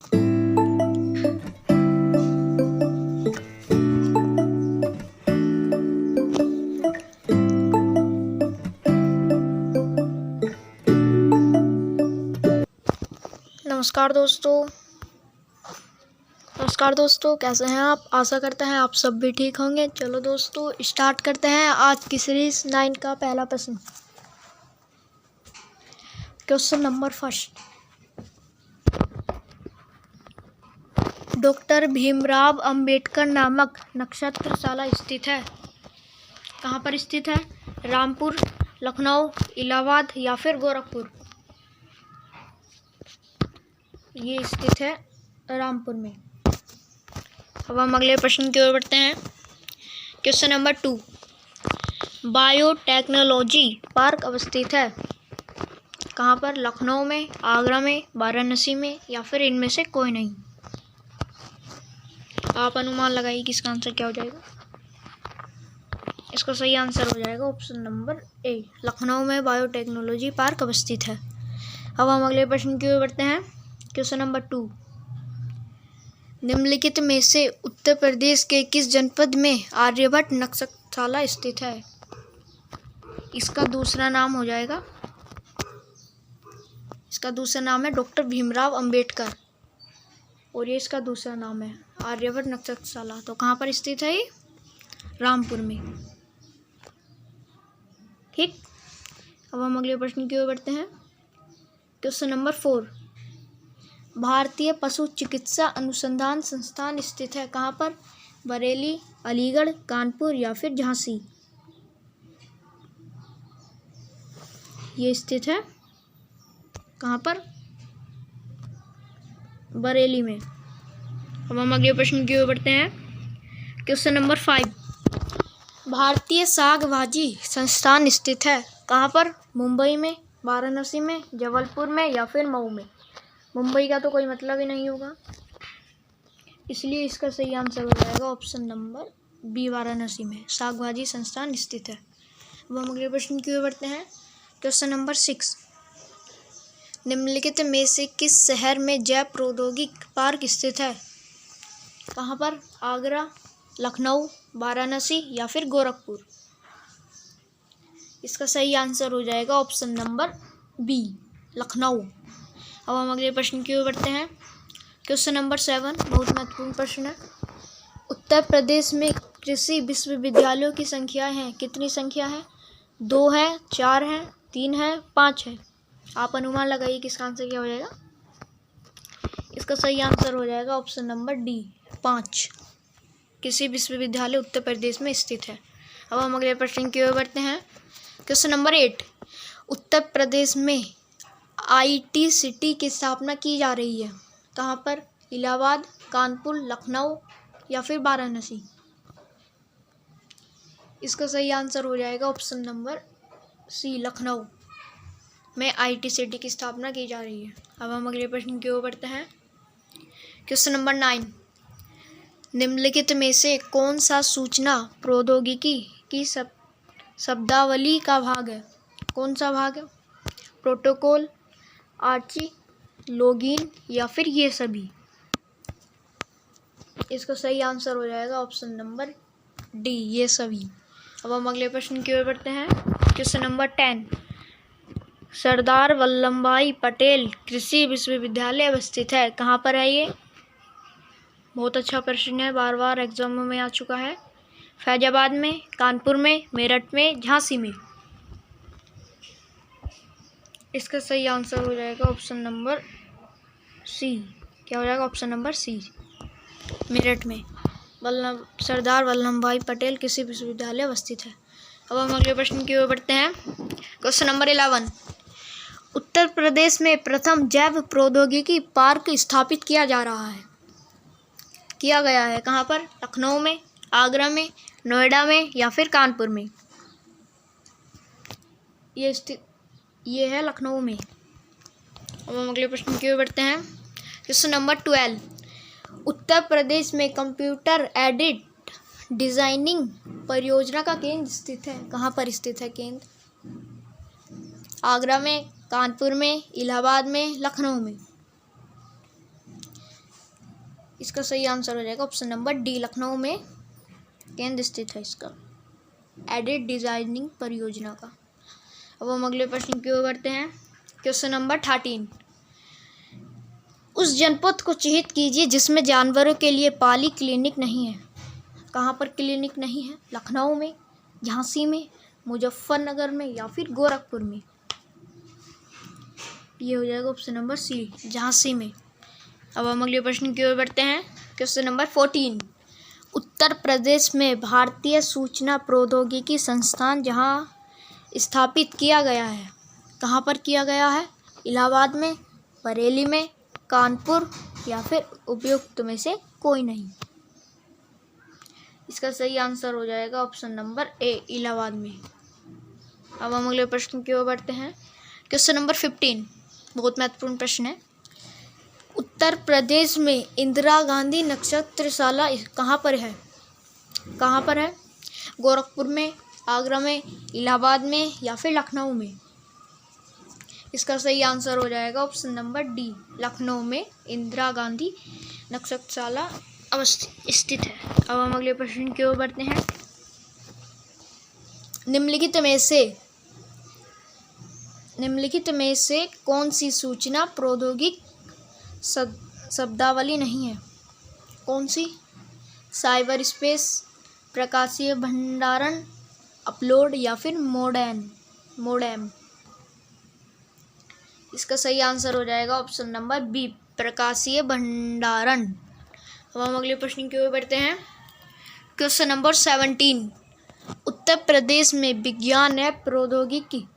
नमस्कार दोस्तों, कैसे हैं आप? आशा करते हैं आप सब भी ठीक होंगे। चलो दोस्तों, स्टार्ट करते हैं आज की सीरीज 9 का पहला प्रश्न। Question number first. Doctor Bhimrao Ambedkar नामक नक्षत्रशाला स्थित है। कहाँ पर स्थित है? रामपुर, लखनऊ, इलाहाबाद या फिर गोरखपुर। ये स्थित है रामपुर में। अब हम अगले प्रश्न की ओर बढ़ते हैं। Question number 2। बायोटेक्नोलॉजी पार्क अवस्थित है। कहाँ पर? लखनऊ में, आगरा में, वाराणसी में या फिर इनमें से कोई नहीं। आप अनुमान लगाइए कि इसका आंसर क्या हो जाएगा। इसका सही आंसर हो जाएगा ऑप्शन नंबर ए, लखनऊ में बायोटेक्नोलॉजी पार्क अवस्थित है। अब हम अगले प्रश्न की ओर बढ़ते हैं। Question number 2। निम्नलिखित में से उत्तर प्रदेश के किस जनपद में आर्यभट्ट नक्षत्रशाला स्थित है? इसका दूसरा नाम हो जाएगा, इसका दूसरा नाम है डॉक्टर भीमराव अंबेडकर और ये इसका दूसरा नाम है आर्यभट्ट नक्षत्रशाला। तो कहाँ पर स्थित है ये? रामपुर में। ठीक। अब हम अगले प्रश्न की ओर बढ़ते हैं। Question number 4। भारतीय पशु चिकित्सा अनुसंधान संस्थान स्थित है। कहाँ पर? बरेली, अलीगढ़, कानपुर या फिर झांसी। ये स्थित है कहाँ पर? बरेली में। अब हम अगले प्रश्न की ओर बढ़ते हैं। Question number 5। भारतीय साग भाजी संस्थान स्थित है। कहाँ पर? मुंबई में, वाराणसी में, जबलपुर में या फिर मऊ में। मुंबई का तो कोई मतलब ही नहीं होगा, इसलिए इसका सही आंसर हो जाएगा ऑप्शन नंबर बी, वाराणसी में साग भाजी संस्थान स्थित है। अब हम अगले प्रश्न की ओर बढ़ते हैं। Question number 6। निम्नलिखित में से किस शहर में जैव प्रौद्योगिकी पार्क स्थित है? कहाँ पर? आगरा, लखनऊ, वाराणसी या फिर गोरखपुर। इसका सही आंसर हो जाएगा ऑप्शन नंबर बी, लखनऊ। अब हम अगले प्रश्न की ओर बढ़ते हैं। क्वेश्चन नंबर 7 बहुत महत्वपूर्ण प्रश्न है। उत्तर प्रदेश में कृषि विश्वविद्यालयों की संख्या है, कितनी संख्या है? 2 है, 4 है, 3 है, 5 है। आप अनुमान लगाइए कि इसका आंसर क्या हो जाएगा। इसका सही आंसर हो जाएगा ऑप्शन नंबर डी, 5 कृषि विश्वविद्यालय उत्तर प्रदेश में स्थित है। अब हम अगले प्रश्न की ओर बढ़ते हैं। Question number 8। उत्तर प्रदेश में IT सिटी की स्थापना की जा रही है। कहाँ पर? इलाहाबाद, कानपुर, लखनऊ या फिर वाराणसी। इसका सही आंसर हो जाएगा ऑप्शन नंबर सी, लखनऊ में IT सिटी की स्थापना की जा रही है। अब हम अगले प्रश्न की ओर बढ़ते हैं। Question number 9। निम्नलिखित में से कौन सा सूचना प्रौद्योगिकी की शब्दावली का भाग है? कौन सा भाग है? प्रोटोकॉल, आर्ची, लॉगिन या फिर ये सभी। इसका सही आंसर हो जाएगा ऑप्शन नंबर डी, ये सभी। अब हम अगले प्रश्न की ओर बढ़ते हैं। Question number 10। सरदार वल्लभ भाई पटेल कृषि विश्वविद्यालय अवस्थित है। कहाँ पर है ये? बहुत अच्छा प्रश्न है, बार बार एग्जाम में आ चुका है। फैजाबाद में, कानपुर में, मेरठ में, झांसी में। इसका सही आंसर हो जाएगा ऑप्शन नंबर सी। क्या हो जाएगा? ऑप्शन नंबर सी, मेरठ में सरदार वल्लभ भाई पटेल कृषि विश्वविद्यालय अवस्थित है। अब हम अगले प्रश्न की ओर बढ़ते हैं। Question number 11। उत्तर प्रदेश में प्रथम जैव प्रौद्योगिकी पार्क स्थापित किया गया है। कहाँ पर? लखनऊ में, आगरा में, नोएडा में या फिर कानपुर में। ये है लखनऊ में। अब हम अगले प्रश्न की ओर बढ़ते हैं। Question number 12। उत्तर प्रदेश में कंप्यूटर एडेड डिजाइनिंग परियोजना का केंद्र स्थित है। कहाँ पर स्थित है केंद्र? आगरा में, कानपुर में, इलाहाबाद में, लखनऊ में। इसका सही आंसर हो जाएगा ऑप्शन नंबर डी, लखनऊ में केंद्र स्थित है इसका एडिड डिजाइनिंग परियोजना का। अब हम अगले प्रश्न की ओर बढ़ते हैं। क्वेश्चन नंबर 13, उस जनपद को चिन्हित कीजिए जिसमें जानवरों के लिए पाली क्लिनिक नहीं है। कहाँ पर क्लिनिक नहीं है? लखनऊ में, झांसी में, मुजफ्फरनगर में या फिर गोरखपुर में। ये हो जाएगा ऑप्शन नंबर सी, झांसी में। अब हम अगले प्रश्न की ओर बढ़ते हैं। क्वेश्चन नंबर 14, उत्तर प्रदेश में भारतीय सूचना प्रौद्योगिकी संस्थान जहाँ स्थापित किया गया है, कहाँ पर किया गया है? इलाहाबाद में, बरेली में, कानपुर या फिर उपयुक्त में से कोई नहीं। इसका सही आंसर हो जाएगा ऑप्शन नंबर ए, इलाहाबाद में। अब हम अगले प्रश्न की ओर बढ़ते हैं। क्वेश्चन नंबर 15 बहुत महत्वपूर्ण प्रश्न है। उत्तर प्रदेश में इंदिरा गांधी नक्षत्रशाला कहाँ पर है? कहाँ पर है? गोरखपुर में, आगरा में, इलाहाबाद में या फिर लखनऊ में। इसका सही आंसर हो जाएगा ऑप्शन नंबर डी, लखनऊ में इंदिरा गांधी नक्षत्रशाला स्थित है। अब हम अगले प्रश्न की ओर बढ़ते हैं। निम्नलिखित में से कौन सी सूचना प्रौद्योगिकी शब्दावली नहीं है? कौन सी? साइबर स्पेस, प्रकाशीय भंडारण, अपलोड या फिर मोडेम। इसका सही आंसर हो जाएगा ऑप्शन नंबर बी, प्रकाशीय भंडारण। अब हम अगले प्रश्न की ओर बढ़ते हैं। क्वेश्चन नंबर 17, उत्तर प्रदेश में विज्ञान एवं प्रौद्योगिकी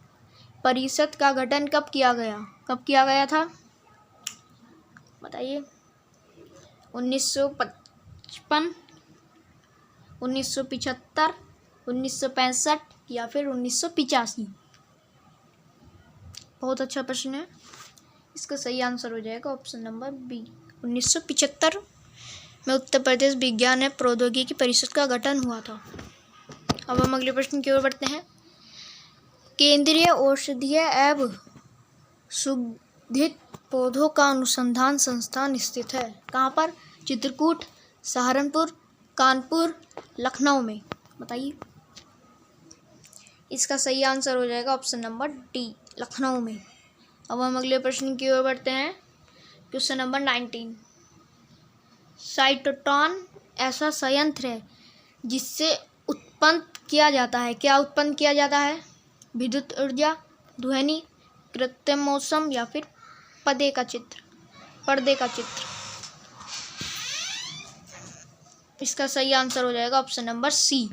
परिषद का गठन कब किया गया? कब किया गया था बताइए? 1955, 1975, 1965 या फिर 1985। बहुत अच्छा प्रश्न है। इसका सही आंसर हो जाएगा ऑप्शन नंबर बी, 1975 में उत्तर प्रदेश विज्ञान एवं प्रौद्योगिकी परिषद का गठन हुआ था। अब हम अगले प्रश्न की ओर बढ़ते हैं। केंद्रीय औषधीय एवं सुगंधित पौधों का अनुसंधान संस्थान स्थित है कहाँ पर? चित्रकूट, सहारनपुर, कानपुर, लखनऊ में। बताइए। इसका सही आंसर हो जाएगा ऑप्शन नंबर डी, लखनऊ में। अब हम अगले प्रश्न की ओर बढ़ते हैं। क्वेश्चन नंबर 19, साइटोट्रॉन ऐसा संयंत्र है जिससे उत्पन्न किया जाता है। क्या उत्पन्न किया जाता है? विद्युत ऊर्जा, ध्वनि, कृत्रिम मौसम या फिर पर्दे का चित्र। इसका सही आंसर हो जाएगा ऑप्शन नंबर सी,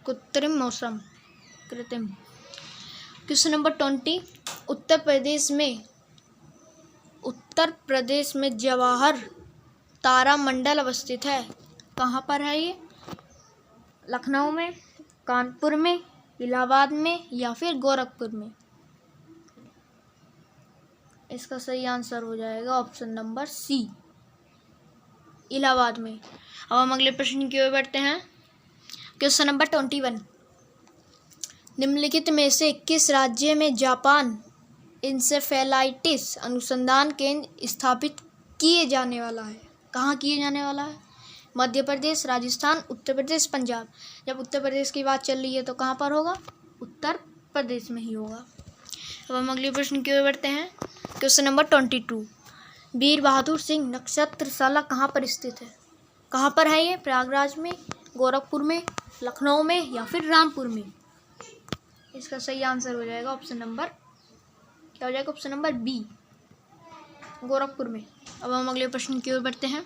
कृत्रिम मौसम। क्वेश्चन नंबर 20, उत्तर प्रदेश में जवाहर तारामंडल अवस्थित है। कहाँ पर है ये? लखनऊ में, कानपुर में, इलाहाबाद में या फिर गोरखपुर में। इसका सही आंसर हो जाएगा ऑप्शन नंबर सी, इलाहाबाद में। अब हम अगले प्रश्न की ओर बढ़ते हैं। क्वेश्चन नंबर 21, निम्नलिखित में से किस राज्य में जापान इंसेफेलाइटिस अनुसंधान केंद्र स्थापित किए जाने वाला है? कहाँ किए जाने वाला है? मध्य प्रदेश, राजस्थान, उत्तर प्रदेश, पंजाब। जब उत्तर प्रदेश की बात चल रही है तो कहाँ पर होगा? उत्तर प्रदेश में ही होगा। अब हम अगले प्रश्न की ओर बढ़ते हैं। क्वेश्चन नंबर 22, वीर बहादुर सिंह नक्षत्रशाला कहाँ पर स्थित है? कहाँ पर है ये? प्रयागराज में, गोरखपुर में, लखनऊ में या फिर रामपुर में। इसका सही आंसर हो जाएगा ऑप्शन नंबर, क्या हो जाएगा? ऑप्शन नंबर बी, गोरखपुर में। अब हम अगले प्रश्न की ओर बढ़ते हैं।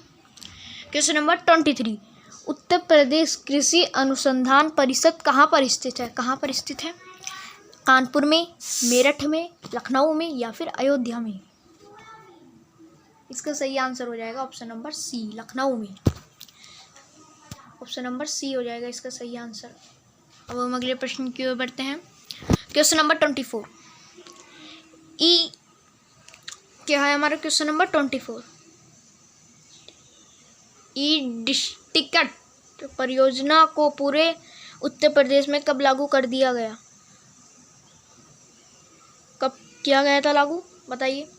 क्वेश्चन नंबर 23, उत्तर प्रदेश कृषि अनुसंधान परिषद कहाँ पर स्थित है? कहाँ पर स्थित है? कानपुर में, मेरठ में, लखनऊ में या फिर अयोध्या में। इसका सही आंसर हो जाएगा ऑप्शन नंबर सी, लखनऊ में। ऑप्शन नंबर सी हो जाएगा इसका सही आंसर। अब हम अगले प्रश्न की ओर बढ़ते हैं। क्वेश्चन नंबर 24, क्या है हमारा? क्वेश्चन नंबर 24, डिस्ट्रिक्ट परियोजना को पूरे उत्तर प्रदेश में कब लागू कर दिया गया? कब किया गया था लागू? बताइए।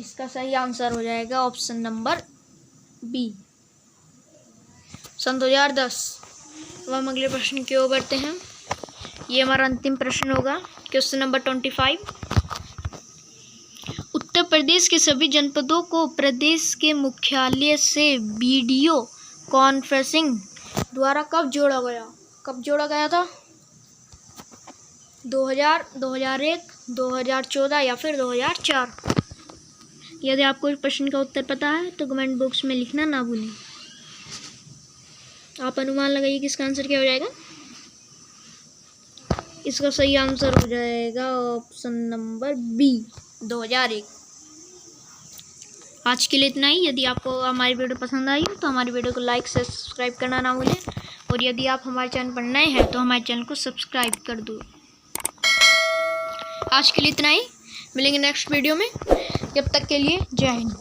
इसका सही आंसर हो जाएगा ऑप्शन नंबर बी, सन 2010। अब हम अगले प्रश्न की ओर बढ़ते हैं। ये हमारा अंतिम प्रश्न होगा, क्वेश्चन नंबर 25। उत्तर प्रदेश के सभी जनपदों को प्रदेश के मुख्यालय से वीडियो कॉन्फ्रेंसिंग द्वारा कब जोड़ा गया था? 2000, 2001, 2014 या फिर 2004? यदि आपको इस प्रश्न का उत्तर पता है तो कमेंट बॉक्स में लिखना ना भूलें। आप अनुमान लगाइए कि इसका आंसर क्या हो जाएगा। इसका सही आंसर हो जाएगा ऑप्शन नंबर बी, 2001। आज के लिए इतना ही। यदि आपको हमारी वीडियो पसंद आई तो हमारी वीडियो को लाइक से सब्सक्राइब करना ना भूलें, और यदि आप हमारे चैनल पर नए हैं तो हमारे चैनल को सब्सक्राइब कर दो। आज के लिए इतना ही, मिलेंगे नेक्स्ट वीडियो में। जब तक के लिए जय हिंद।